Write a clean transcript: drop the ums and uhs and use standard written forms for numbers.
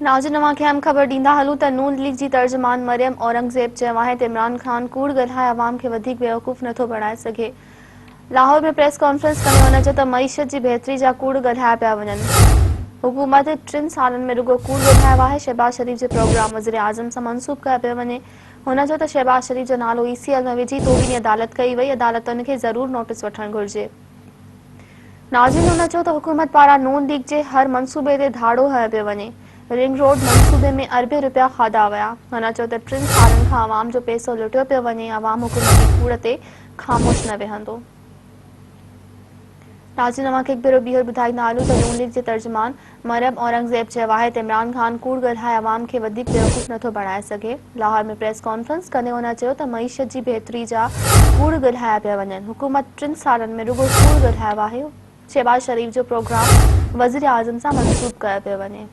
नाज़रीन अवां खे अहम ख़बर ॾींदा हलूं त नून लीग जी तर्जुमान मरियम औरंगज़ेब चयो आहे त इमरान ख़ान कूड़ ॻाल्हाए अवाम खे वधीक बेवकूफ़ नथो बणाए सघे। लाहौर में प्रेस कॉन्फ्रेंस कंदे हुन चयो त मईशत जी बहितरी जा कूड़ ॻाल्हाया पिया वञनि। हुकूमत 3 सालनि में रुगो कूड़ ॻाल्हायो आहे। शहबाज शरीफ जो प्रोग्राम वज़ीर आज़म सां मंसूब कयो पियो वञे। हुन चयो त शहबाज शरीफ जो नालो ECL में विझी तोहीनी अदालत कई वई। अदालत उन खे ज़रूर नोटिस वठणु घुर्जे। नाज़रीन हुन चयो त हुकूमत पारां नून लीग जे हर मंसूबे ते धाड़ो हयो पियो वञे। रिंग रोड मंसूबे में अरबे रुपया खाधा विया। हुन चयो त 3 सालनि खां अवाम जो पैसो लुटियो पियो वञे। अवाम हुकूमती कूड़ ते ख़ामोश न वेहंदो। नाज़रीन अवां खे हिकु भेरो ॿीहर ॿुधाईंदा हलूं त नून लीग जे तर्जुमान मरियम औरंगज़ेब चयो आहे त इमरान ख़ान कूड़ ॻाल्हाए अवाम खे वधीक बेवकूफ़ नथो बणाए सघे। लाहौर में प्रेस कॉन्फ्रेंस कंदे हुन चयो त मईशत जी बहितरी जा कूड़ ॻाल्हाया पिया वञनि। हुकूमत 3 सालनि में रुगो कूड़ ॻाल्हायो आहे। शहबाज शरीफ जो प्रोग्राम वज़ीर आज़म सां मंसूब कयो पियो वञे।